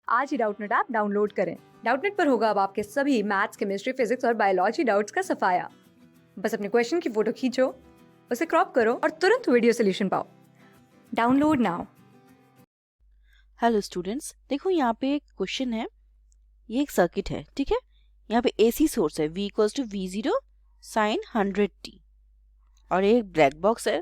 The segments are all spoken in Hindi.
आज ही डाउटनेट ऐप डाउनलोड करें। डाउटनेट पर होगा अब आपके सभी मैथ्स, केमिस्ट्री, फिजिक्स और बायोलॉजी डाउट्स का सफाया। बस अपने क्वेश्चन की फोटो खींचो, उसे क्रॉप करो और तुरंत वीडियो सोल्यूशन पाओ। Download now. हेलो स्टूडेंट्स, देखो यहाँ पे एक क्वेश्चन है। ये एक सर्किट है, ठीक है। यहाँ पे एसी सोर्स है V equals to V0 sine 100t और ये एक ब्लैक बॉक्स है।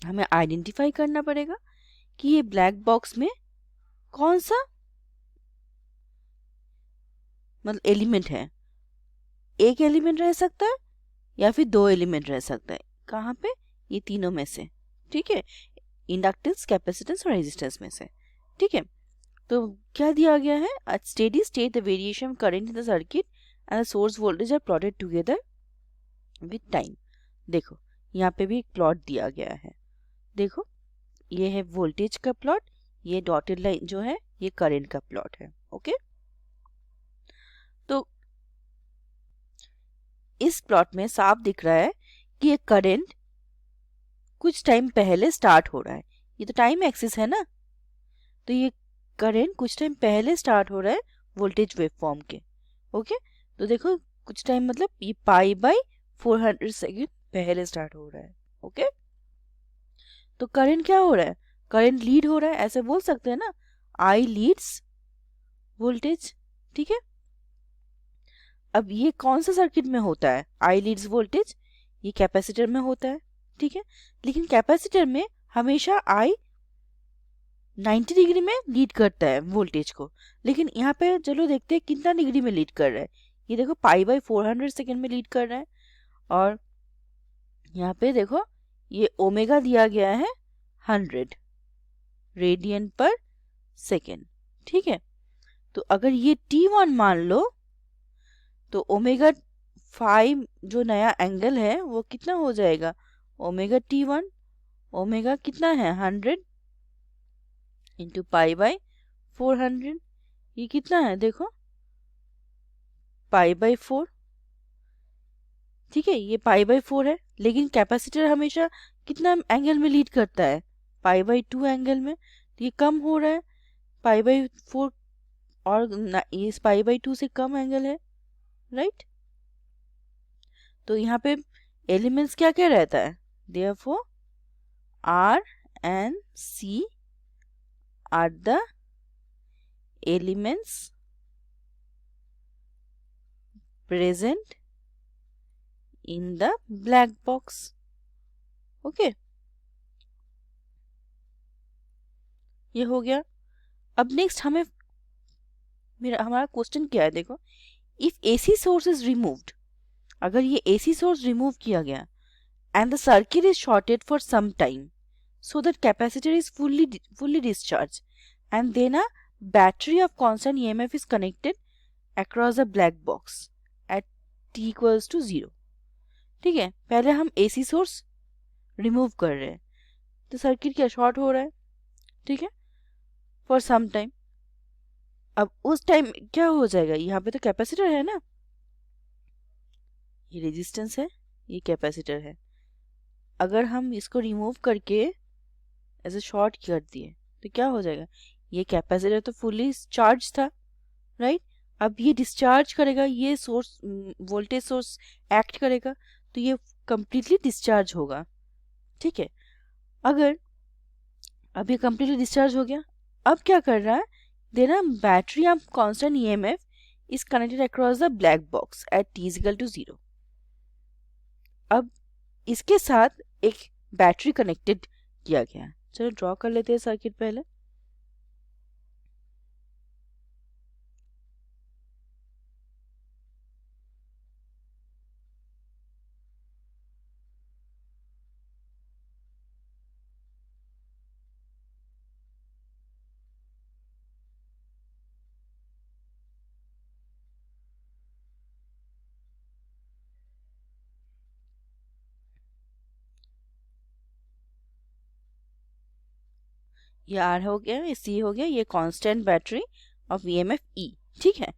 हमें आइडेंटिफाई करना पड़ेगा कि ये ब्लैक बॉक्स में कौन सा मतलब एलिमेंट है। एक एलिमेंट रह सकता है या फिर दो एलिमेंट रह सकता है। कहाँ पे? ये तीनों में से, ठीक है। इंडक्टेंस, कैपेसिटेंस और रेजिस्टेंस में से, ठीक है। तो क्या दिया गया है? at steady state the variation current in the circuit and the source voltage are plotted together with time। देखो यहाँ पे भी एक प्लॉट दिया गया है। देखो ये है वोल्टेज का प्लॉट, ये डॉटेड लाइन जो है ये करंट का प्लॉट है। ओके, तो इस प्लॉट में साफ दिख रहा है कि ये करंट कुछ टाइम पहले स्टार्ट हो रहा है। ये तो टाइम एक्सिस है ना, तो ये करंट कुछ टाइम पहले स्टार्ट हो रहा है वोल्टेज वेवफॉर्म के। ओके, तो देखो कुछ टाइम मतलब ये पाई बाय 400 सेकेंड पहले स्टार्ट हो रहा है। ओके, तो करंट क्या हो रहा है? करंट लीड हो रहा है, ऐसे बोल सकते हैं ना, आई लीड्स वोल्टेज, ठीक है। अब ये कौन सा सर्किट में होता है आई लीड्स वोल्टेज? ये कैपेसिटर में होता है, ठीक है। लेकिन कैपेसिटर में हमेशा आई 90 डिग्री में लीड करता है वोल्टेज को, लेकिन यहाँ पे चलो देखते हैं कितना डिग्री में लीड कर रहा है। ये देखो पाई बाय 400 सेकेंड में लीड कर रहा है और यहाँ पे देखो ये ओमेगा दिया गया है 100 रेडियन पर सेकेंड, ठीक है। तो अगर ये T1 मान लो तो ओमेगा 5 जो नया एंगल है वो कितना हो जाएगा? ओमेगा T1 ओमेगा कितना है 100 इंटू पाई बाय 400, ये कितना है? देखो पाई बाय 4, ठीक है। ये पाई बाय 4 है, लेकिन कैपेसिटर हमेशा कितना एंगल में लीड करता है? पाई बाय 2 एंगल में। तो ये कम हो रहा है पाई बाय 4 और इस पाई बाय 2 से कम एंगल है, राइट। तो यहाँ पे एलिमेंट्स क्या क्या रहता है? Therefore R and C are the elements present in the black box। Okay, ये हो गया। अब नेक्स्ट हमारा क्वेश्चन क्या है? देखो, if AC source is removed, अगर ये AC सोर्स रिमूव किया गया and the circuit is shorted for some time so that capacitor is fully discharged and then a battery of constant EMF is connected across a black box at t equals to 0। ठीक है, पहले हम AC सोर्स रिमूव कर रहे हैं तो सर्किट क्या शॉर्ट हो रहा है, ठीक है, फॉर सम टाइम। अब उस टाइम क्या हो जाएगा? यहाँ पे तो कैपेसिटर है ना, ये रेजिस्टेंस है, ये कैपेसिटर है। अगर हम इसको रिमूव करके ऐसे शॉर्ट कर दिए तो क्या हो जाएगा? ये कैपेसिटर तो फुली चार्ज था, राइट। अब ये डिस्चार्ज करेगा, ये सोर्स वोल्टेज सोर्स एक्ट करेगा तो ये कंप्लीटली डिस्चार्ज होगा, ठीक है। अगर अब ये कंप्लीटली डिस्चार्ज हो गया, अब क्या कर रहा है? देना battery of constant EMF is connected across the black box at t equal to 0। अब इसके साथ एक बैटरी कनेक्टेड किया गया है। चलो ड्रॉ कर लेते हैं सर्किट पहले। ये R हो गया, ये C हो गया, ये constant battery of EMF E, ठीक है।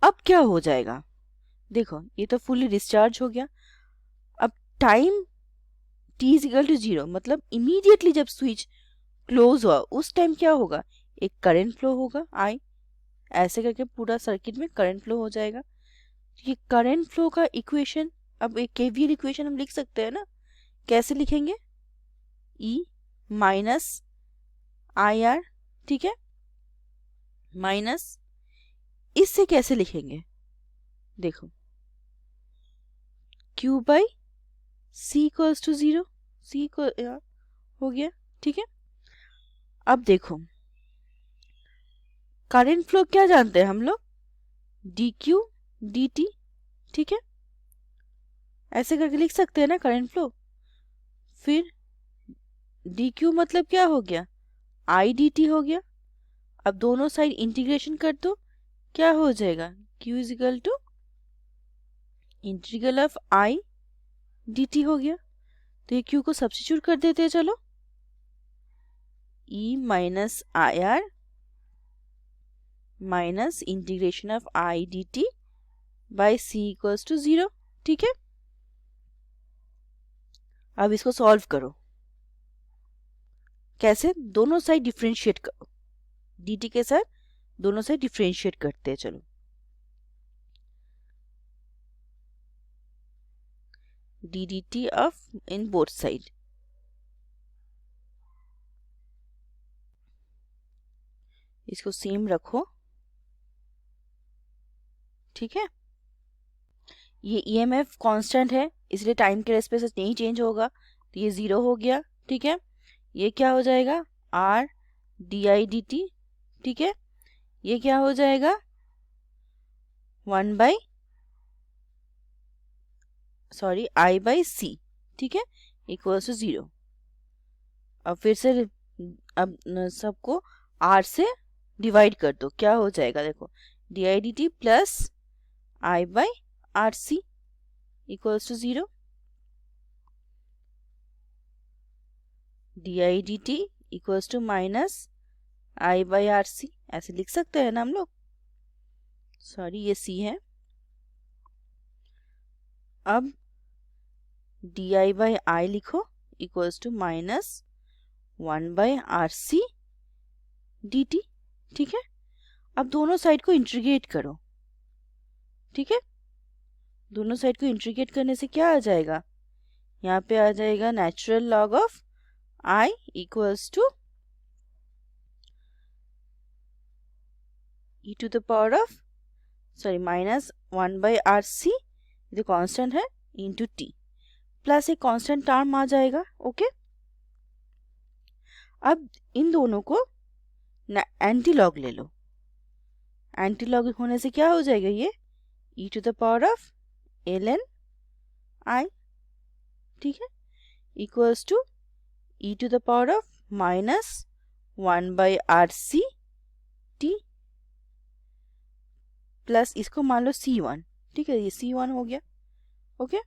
अब क्या हो जाएगा? देखो ये तो फुली डिस्चार्ज हो गया। अब time t is equal to 0 मतलब इमीडिएटली जब स्विच क्लोज हुआ उस टाइम क्या होगा? एक करंट फ्लो होगा I, ऐसे करके पूरा सर्किट में करंट फ्लो हो जाएगा। ये करंट फ्लो का इक्वेशन, अब एक केवीएल इक्वेशन हम लिख सकते हैं ना, कैसे लिखेंगे? E माइनस आई आर, ठीक है, माइनस इससे कैसे लिखेंगे? देखो Q by C equals to 0, C को हो गया, ठीक है। अब देखो करंट फ्लो क्या जानते हैं हम लोग? dq dt, ठीक है, ऐसे करके लिख सकते हैं ना करंट फ्लो। फिर dq मतलब क्या हो गया? I dt हो गया। अब दोनों साइड इंटीग्रेशन कर दो, क्या हो जाएगा? q is equal to integral of I dt हो गया। तो ये q को सब्स्टिट्यूट कर देते हैं, चलो। E minus I R minus integration of I dt by C equals to 0, ठीक है। अब इसको सॉल्व करो, कैसे? दोनों साइड डिफरेंशिएट करो, dt के साथ दोनों साइड डिफरेंशिएट करते हैं, चलो। ddt of in both side, इसको सेम रखो, ठीक है। ये EMF कांस्टेंट है, इसलिए टाइम के रेस्पेक्ट से नहीं चेंज होगा, तो ये 0 हो गया, ठीक है। ये क्या हो जाएगा? R di dt, ठीक है। ये क्या हो जाएगा? 1 बाई C, ठीक है, इक्वल्स टू 0। अब फिर से अब सबको R से डिवाइड कर दो, क्या हो जाएगा? देखो di dt plus I by R C equals to 0। di dt equals to minus I by R C, ऐसे लिख सकते हैं ना हम लोग। सॉरी, ये C है। अब di बाई आई लिखो equals to minus 1 by R C D T, ठीक है। अब दोनों साइड को इंटीग्रेट करो, ठीक है। दोनों साइड को इंटीग्रेट करने से क्या आ जाएगा? यहाँ पे आ जाएगा natural log of I equals to e to the power of minus 1 by R C, ये कांस्टेंट है, इंटू टी, प्लस एक कांस्टेंट टर्म आ जाएगा, ओके। अब इन दोनों को एंटी लॉग ले लो, एंटी लॉग होने से क्या हो जाएगा? ये e to the power of ln I, ठीक है, equals to e to the power of minus 1 by R C T, plus इसको मान लो C1, ठीक है, ये C1 हो गया, okay.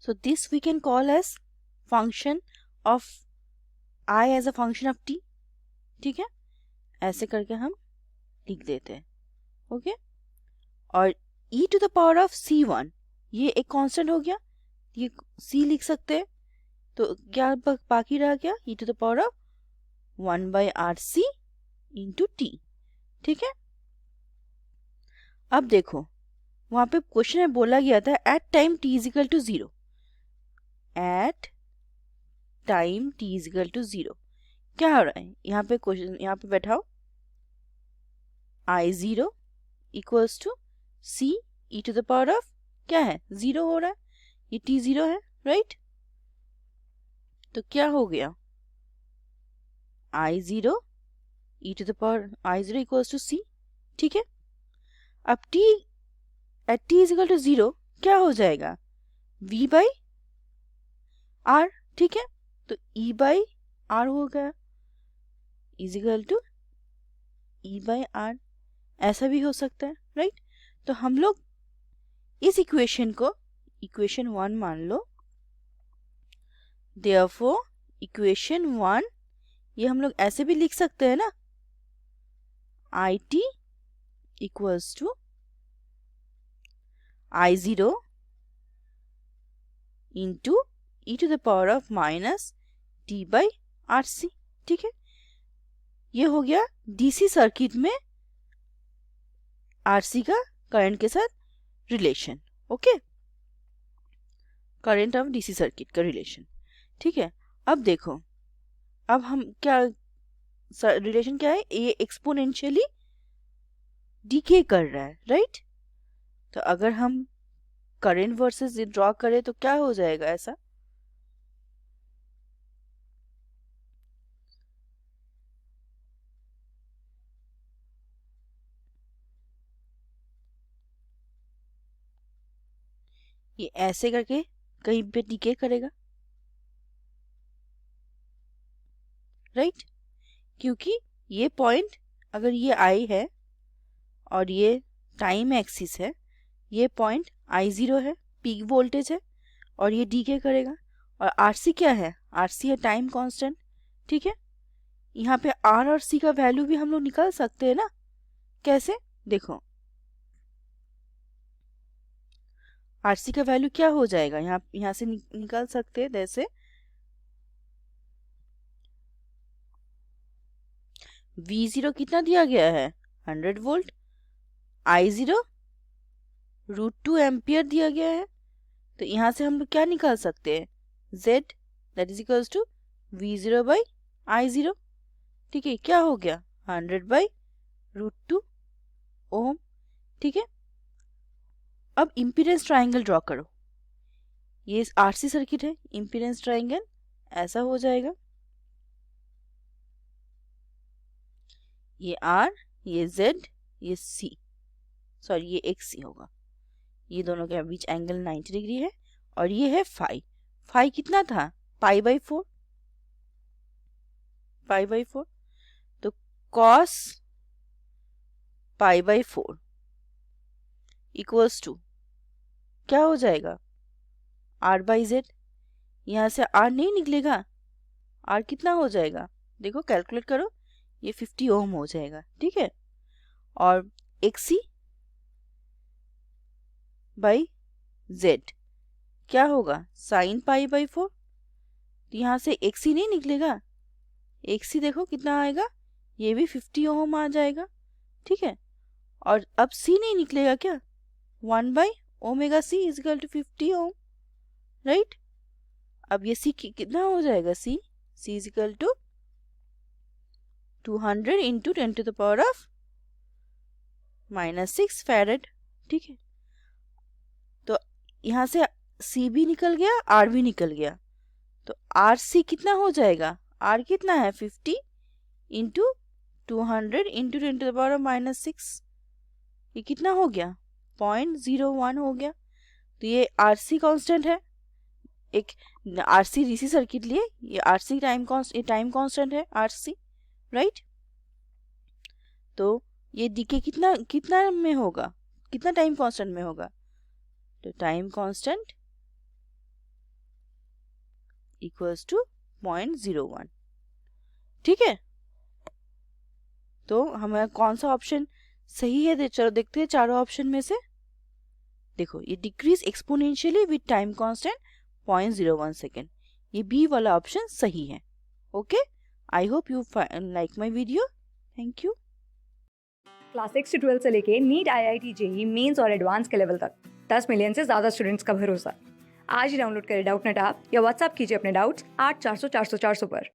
So this we can call as function of I as a function of t, ठीक है, ऐसे करके हम लिख देते हैं, ओके। और e to the power of C1, ये एक कांस्टेंट हो गया, ये C लिख सकते हैं, तो क्या बाकी रह गया? e to the power of 1 by RC into t, ठीक है। अब देखो वहां पे क्वेश्चन में बोला गया था at time t is equal to 0, at time t is equal to 0 क्या हो रहा है? यहाँ पे क्वेश्चन, यहाँ पे बैठाओ I0 equals to C e to the power of क्या है? 0 हो रहा है, ये t0 है, राइट। तो क्या हो गया? I0 e to the power I0 equals to C, ठीक है। अब t at t is equal to 0 क्या हो जाएगा? V बाई R, ठीक है, तो E बाई R हो गया is equal to E by R, ऐसा भी हो सकता है, राइट। तो हम लोग इस इक्वेशन को इक्वेशन 1 मान लो, देयरफॉर इक्वेशन 1 ये हम लोग ऐसे भी लिख सकते हैं ना, IT equals to I0 into e to the power of minus t by RC, ठीक है। ये हो गया डीसी सर्किट में आरसी का करंट के साथ relation. Okay, current of DC circuit का रिलेशन। ठीक है, अब देखो, अब हम क्या रिलेशन क्या है, ये एक्सपोनेंशियली डीके कर रहा है, राइट। तो अगर हम करंट वर्सेस ड्रॉ करें तो क्या हो जाएगा ऐसा, ये ऐसे करके कहीं पे डीके करेगा, राइट। क्योंकि ये पॉइंट, अगर ये आई है और ये टाइम एक्सिस है, ये पॉइंट I0 है, पीक वोल्टेज है, और ये डीके करेगा। और आरसी क्या है, आरसी है टाइम कांस्टेंट। ठीक है, यहाँ पे आर और सी का वैल्यू भी हम लोग निकाल सकते हैं ना। कैसे, देखो आरसी का वैल्यू क्या हो जाएगा, यहाँ से निकाल सकते हैं। जैसे V0 कितना दिया गया है, 100 वोल्ट, I0 √2 एम्पियर दिया गया है। तो यहाँ से हम लोग क्या निकाल सकते हैं, Z that is equals to V0 by I0। ठीक है, क्या हो गया, 100 बाई √2 ओम। ठीक है, अब इम्पीडेंस ट्राइंगल ड्रॉ करो। ये आरसी सर्किट है, इम्पीडेंस ट्राइंगल ऐसा हो जाएगा, ये R, ये Z, ये C, सॉरी ये XC होगा। ये दोनों के बीच एंगल 90 डिग्री है, और ये है फाई। फाई कितना था, π/4, π/4। तो cos π/4 इक्वल्स टू क्या हो जाएगा, R/Z। यहाँ से R नहीं निकलेगा, R कितना हो जाएगा, देखो कैलकुलेट करो, ये 50 ओम हो जाएगा। ठीक है, और XC बाई Z क्या होगा, साइन π/4। यहाँ से XC नहीं निकलेगा, XC देखो कितना आएगा, ये भी 50 ओम आ जाएगा। ठीक है, और अब C नहीं निकलेगा क्या, 1/ωc is equal to 50 ohm, right. अब ये C कितना हो जाएगा, C is equal to 200 into 10⁻⁻6 farad. ठीक है, तो यहाँ से C भी निकल गया, R भी निकल गया। तो RC कितना हो जाएगा, R कितना है 50 इंटू 200 इंटू 10⁻⁻6, ये कितना हो गया, 0.01 हो गया। तो ये RC कांस्टेंट है, एक RC डीसी सर्किट लिए, ये RC टाइम कांस्टेंट है RC, राइट। तो ये डीके कितना में होगा, कितना टाइम कांस्टेंट में होगा, तो टाइम कांस्टेंट इक्वल्स टू 0.01। ठीक है, तो हमारा कौन सा ऑप्शन सही है, चलो देखते हैं चारों ऑप्शन में से। देखो ये decrease exponentially with time constant 0.01 second, ये बी वाला ऑप्शन सही है। Okay, I hope you like my video, thank you. Class 6 से 12 से लेके नीट, IIT, JEE मेंस और एडवांस के लेवल तक 10 मिलियन से ज़्यादा स्टूडेंट्स का भरोसा। आज ही डाउनलोड करें डाउटनेट ऐप या व्हाट्सएप कीजिए अपने डाउट्स 8400 400 400 पर।